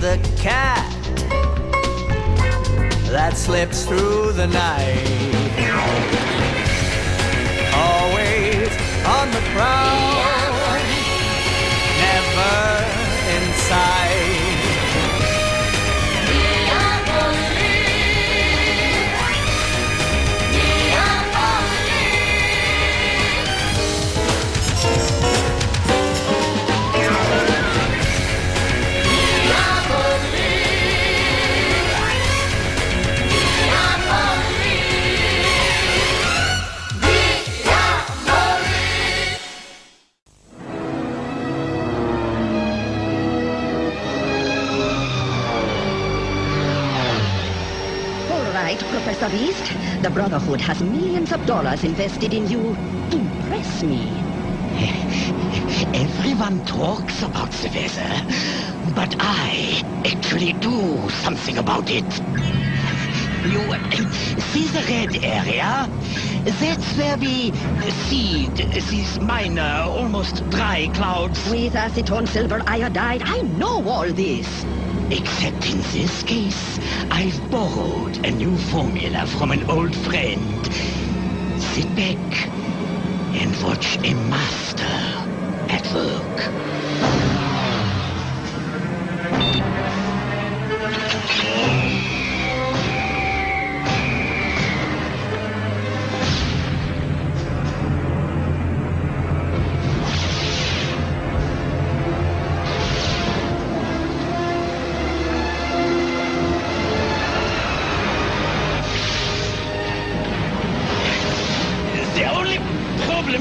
the cat that slips through the night. Always on the prowl, never in sight. Professor Beast, the Brotherhood has millions of dollars invested in you. Impress me. Everyone talks about the weather, but I actually do something about it. You see the red area? That's where we seed these minor, almost dry clouds. With acetone silver iodide, I know all this. Except in this case, I've borrowed a new formula from an old friend. Sit back and watch a master at work.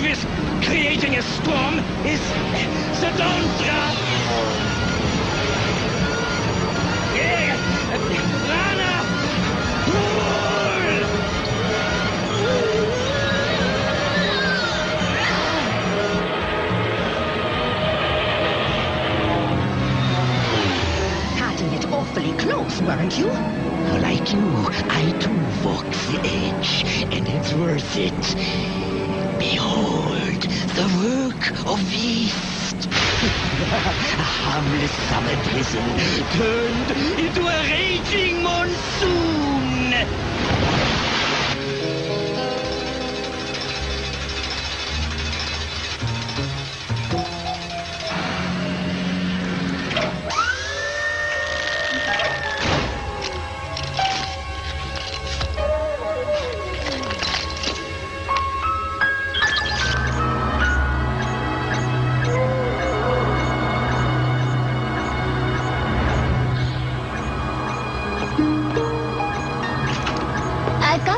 With creating a storm is the downdraft. Yeah, Rana, pull! Cutting it awfully close, weren't you? Like you, I too walk the edge, and it's worth it. Behold, the work of Beast. A harmless summer drizzle turned into a raging monsoon.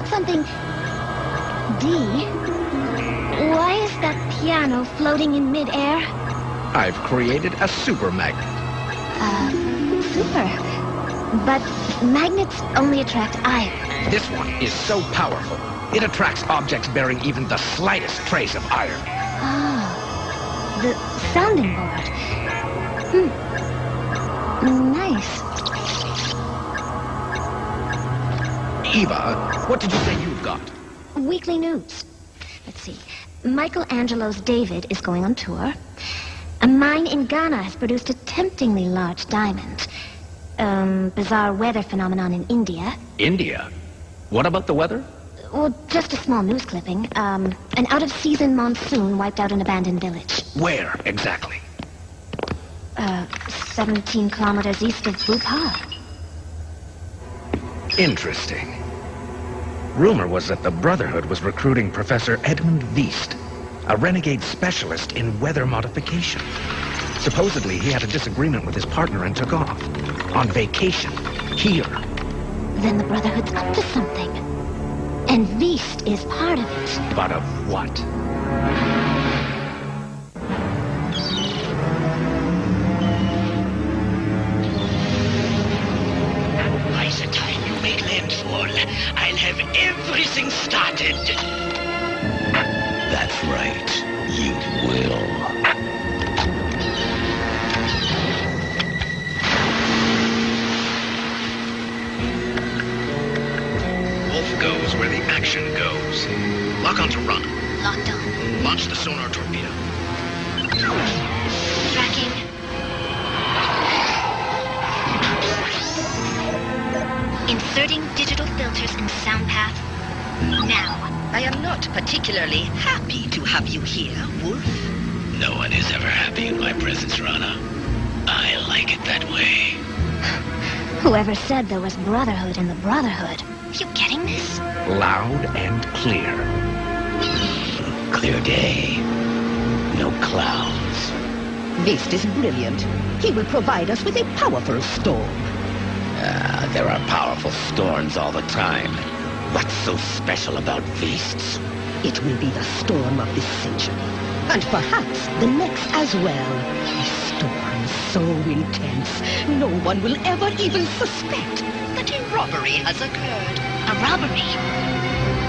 Something. D? Why is that piano floating in midair? I've created a super magnet. Super. But magnets only attract iron. This one is so powerful, it attracts objects bearing even the slightest trace of iron. Oh. The sounding board. Nice. Eva, what did you say you've got? Weekly news. Let's see. Michelangelo's David is going on tour. A mine in Ghana has produced a temptingly large diamond. Bizarre weather phenomenon in India. India? What about the weather? Well, just a small news clipping. An out-of-season monsoon wiped out an abandoned village. Where, exactly? 17 kilometers east of Bhopal. Interesting. Rumor was that the Brotherhood was recruiting Professor Edmund Beast, a renegade specialist in weather modification. Supposedly, he had a disagreement with his partner and took off. On vacation. Here. Then the Brotherhood's up to something. And Beast is part of it. But of what? By the time you make landfall, I'll have everything started. That's right. You will. Wolf goes where the action goes. Lock onto run. Locked on. Launch the sonar torpedo. Tracking. Now, I am not particularly happy to have you here, Wolf. No one is ever happy in my presence, Rana. I like it that way. Whoever said there was brotherhood in the Brotherhood? You getting this? Loud and clear. Clear day. No clouds. Beast is brilliant. He will provide us with a powerful storm. There are powerful storms all the time. What's so special about beasts? It will be the storm of this century. And perhaps the next as well. A storm so intense, no one will ever even suspect that a robbery has occurred. A robbery?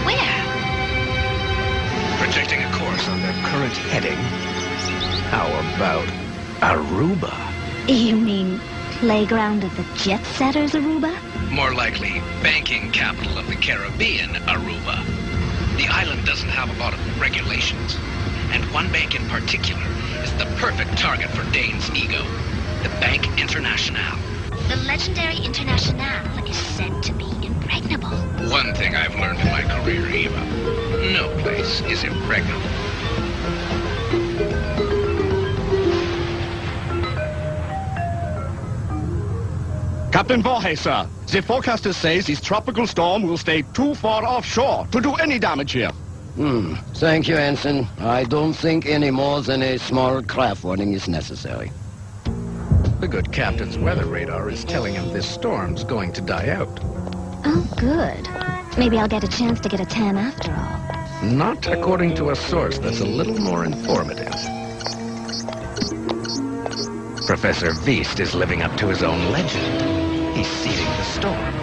Where? Projecting a course on their current heading. How about Aruba? You mean playground of the jet setters, Aruba? More likely, banking capital of the Caribbean, Aruba. The island doesn't have a lot of regulations. And one bank in particular is the perfect target for Dane's ego. The Bank Internationale. The legendary Internationale is said to be impregnable. One thing I've learned in my career, Eva. No place is impregnable. Captain Voorhees, sir. The forecaster says this tropical storm will stay too far offshore to do any damage here. Thank you, Ensign. I don't think any more than a small craft warning is necessary. The good captain's weather radar is telling him this storm's going to die out. Oh, good. Maybe I'll get a chance to get a tan after all. Not according to a source that's a little more informative. Professor Veast is living up to his own legend. He's seeding the storm.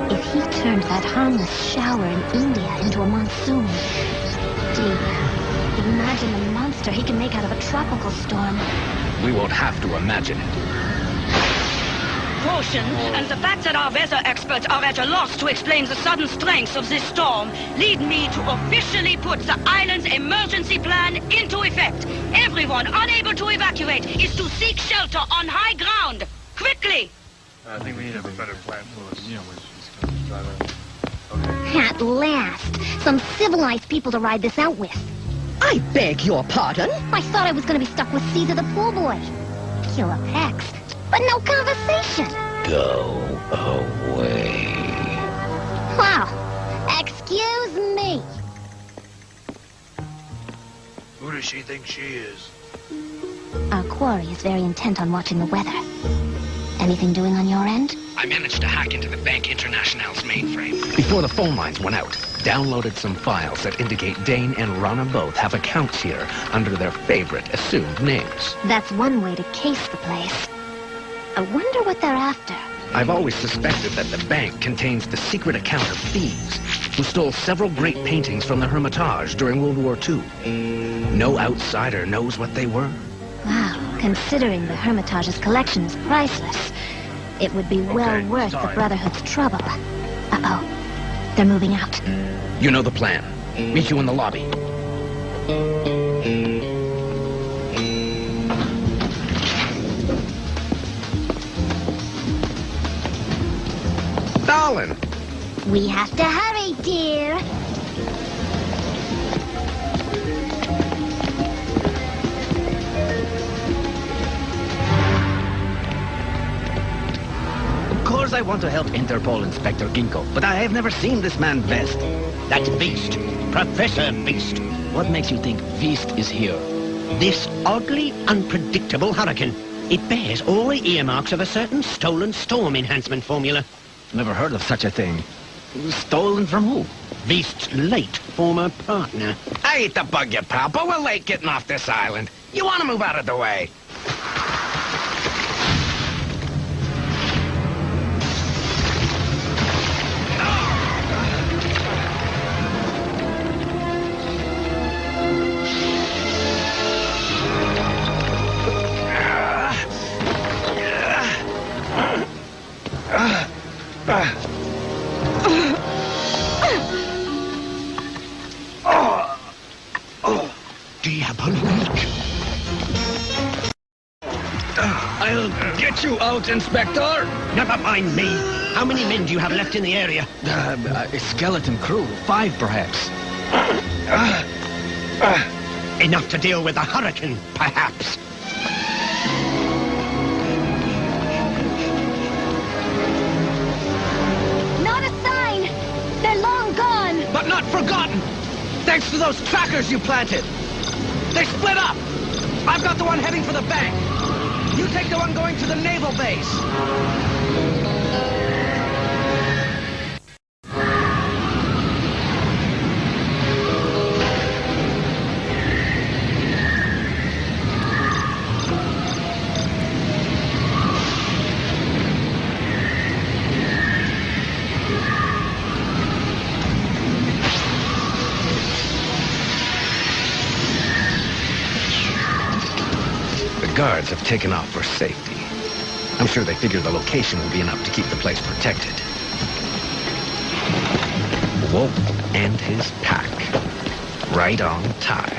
If he turned that harmless shower in India into a monsoon, dear, imagine the monster he can make out of a tropical storm. We won't have to imagine it. Caution, and the fact that our weather experts are at a loss to explain the sudden strength of this storm lead me to officially put the island's emergency plan into effect. Everyone unable to evacuate is to seek shelter on high ground. Quickly! I think we need a better plan for us. Okay. At last, some civilized people to ride this out with. I beg your pardon? I thought I was going to be stuck with Caesar the pool boy. Killer Hex, but no conversation. Go away. Wow. Excuse me. Who does she think she is? Our quarry is very intent on watching the weather. Anything doing on your end? I managed to hack into the Bank Internationale's mainframe. Before the phone lines went out, downloaded some files that indicate Dane and Rana both have accounts here under their favorite assumed names. That's one way to case the place. I wonder what they're after. I've always suspected that the bank contains the secret account of thieves who stole several great paintings from the Hermitage during World War II. No outsider knows what they were. Wow, considering the Hermitage's collection is priceless, it would be well worth the Brotherhood's trouble. Uh-oh. They're moving out. You know the plan. Meet you in the lobby. Darling! We have to hurry, dear. Of course I want to help Interpol Inspector Ginkgo, but I have never seen this man Vest. That's Beast. Professor Beast. What makes you think Beast is here? This oddly unpredictable hurricane. It bears all the earmarks of a certain stolen storm enhancement formula. Never heard of such a thing. Stolen from who? Beast's late former partner. I hate to bug you, pal, but we're late getting off this island. You want to move out of the way? Diabolique. I'll get you out, Inspector! Never mind me. How many men do you have left in the area? A skeleton crew. 5, perhaps. Enough to deal with a hurricane, perhaps. Not a sign! They're long gone! But not forgotten! Thanks to those trackers you planted! They split up! I've got the one heading for the bank. You take the one going to the naval base. The guards have taken off for safety. I'm sure they figure the location will be enough to keep the place protected. Wolf and his pack. Right on time.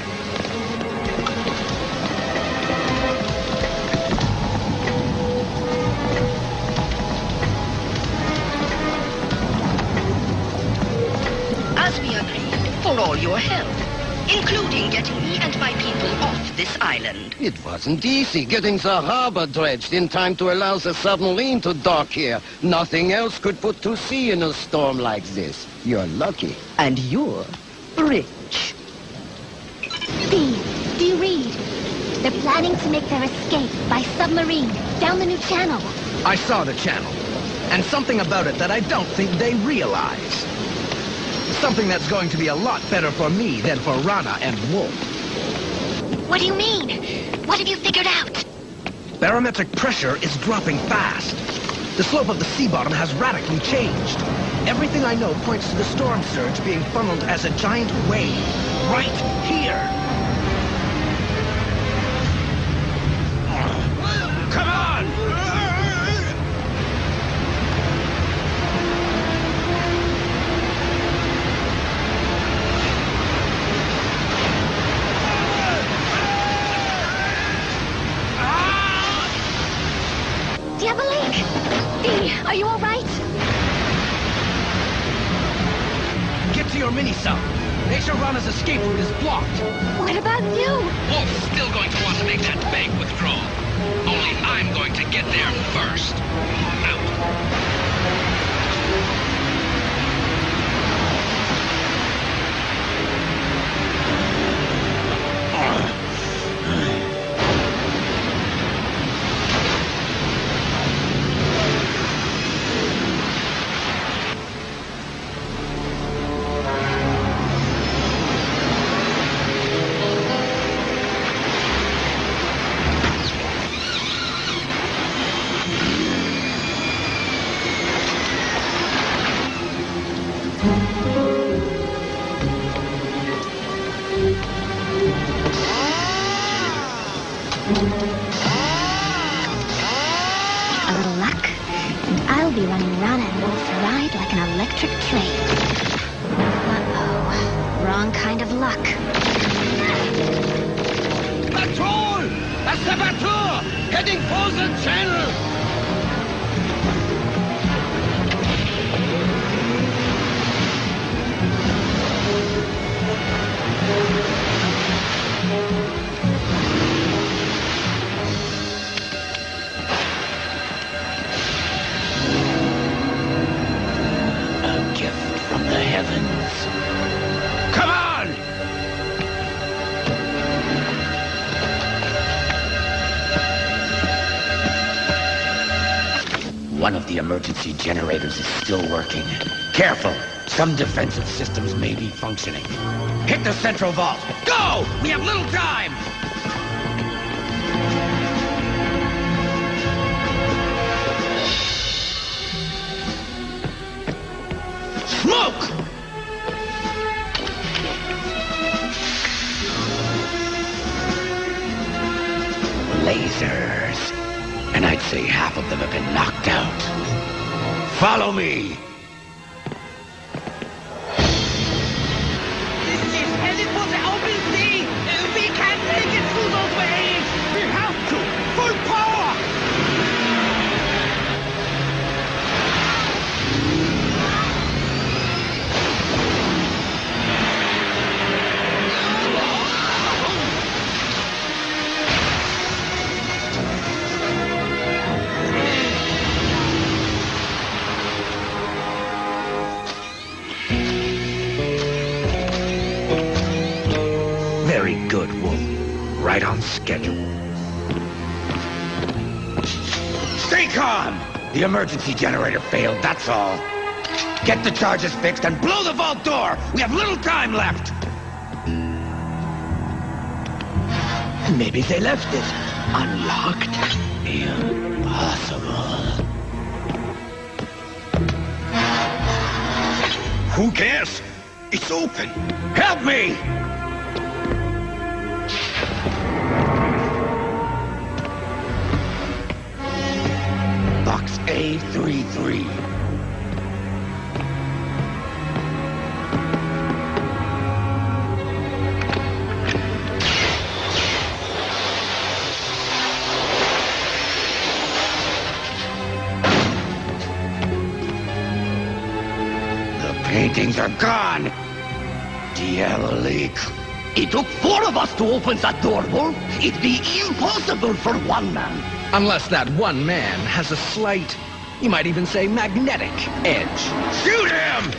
As we agreed, for all your help, including getting me and my people off this island. It wasn't easy getting the harbor dredged in time to allow the submarine to dock here. Nothing else could put to sea in a storm like this. You're lucky. And you're rich. Steve, do you read? They're planning to make their escape by submarine down the new channel. I saw the channel. And something about it that I don't think they realize. Something that's going to be a lot better for me than for Rana and Wolf. What do you mean? What have you figured out? Barometric pressure is dropping fast. The slope of the sea bottom has radically changed. Everything I know points to the storm surge being funneled as a giant wave. Right here. Come on! Do you have a leak? Dee, are you all right? Get to your mini-sub. Make sure Rana's escape route is blocked. What about you? Wolf's still going to want to make that bank withdrawal. Only I'm going to get there first. Out. A little luck, and I'll be running Rana and Wolf's ride like an electric train. Uh-oh. Wrong kind of luck. Patrol! A saboteur! Heading for the channel! A gift from the heavens. Come on! One of the emergency generators is still working. Careful! Some defensive systems may be functioning. Hit the central vault! Go! We have little time! Smoke! Lasers. And I'd say half of them have been knocked out. Follow me! This is headed for the open sea! We can't make it through those waves! We have to! Full power! calm. The emergency generator failed, that's all. Get the charges fixed and blow the vault door! We have little time left! Maybe they left it unlocked. Impossible. Who cares? It's open. Help me! Box A33. Paintings are gone! Diabolique. It took 4 of us to open that door, Wolf. It'd be impossible for one man. Unless that one man has a slight, you might even say magnetic edge. Shoot him!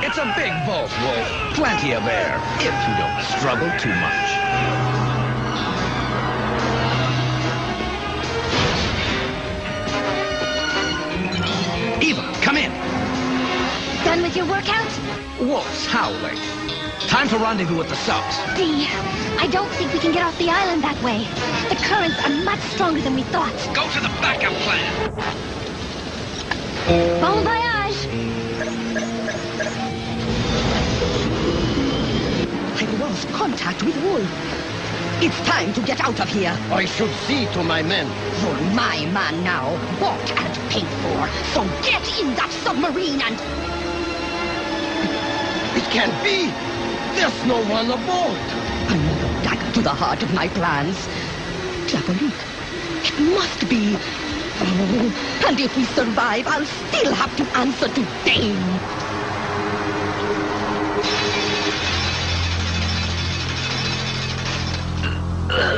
It's a big vault, Wolf. Plenty of air, if you don't struggle too much. Eva, come in. Done with your workout? Wolves howling. Time for rendezvous with the subs. Dee, I don't think we can get off the island that way. The currents are much stronger than we thought. Go to the backup plan. Bon voyage! I lost contact with Wolf. It's time to get out of here. I should see to my men. You're my man now, bought and paid for. So get in that submarine and... It can't be. There's no one aboard. Another dagger to the heart of my plans. Diabolique. It must be. Oh, and if we survive, I'll still have to answer to Dane.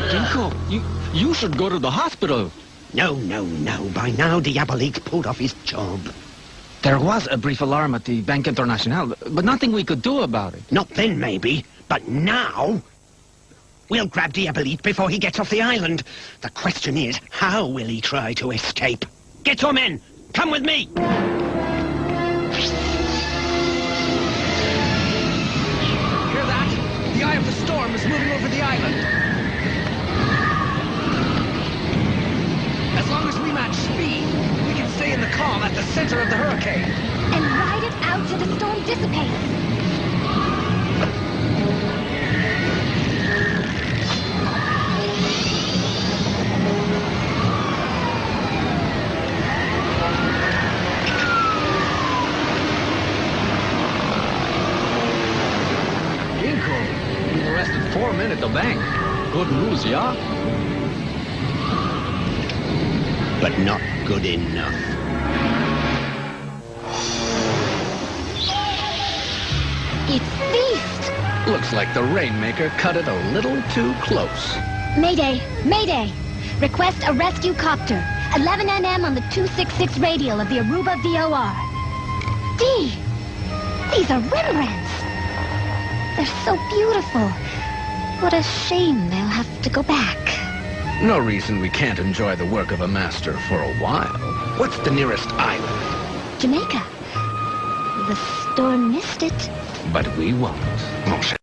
Dinko, you should go to the hospital. No. By now, Diabolique pulled off his job. There was a brief alarm at the Banque Internationale, but nothing we could do about it. Not then, maybe, but now... We'll grab Diabolique before he gets off the island. The question is, how will he try to escape? Get your men! Come with me! Hear that? The eye of the storm is moving over the island. As long as we match speed, we can stay in the calm at the center of the hurricane. And ride it out till the storm dissipates. Dinko, you were arrested 4 men at the bank. Good news, yeah? But not good enough. It's Beast! Looks like the Rainmaker cut it a little too close. Mayday! Mayday! Request a rescue copter. 11 NM on the 266 radial of the Aruba VOR. Dee! These are Rembrandts! They're so beautiful. What a shame they'll have to go back. No reason we can't enjoy the work of a master for a while. What's the nearest island? Jamaica. The storm missed it. But we won't. Oh,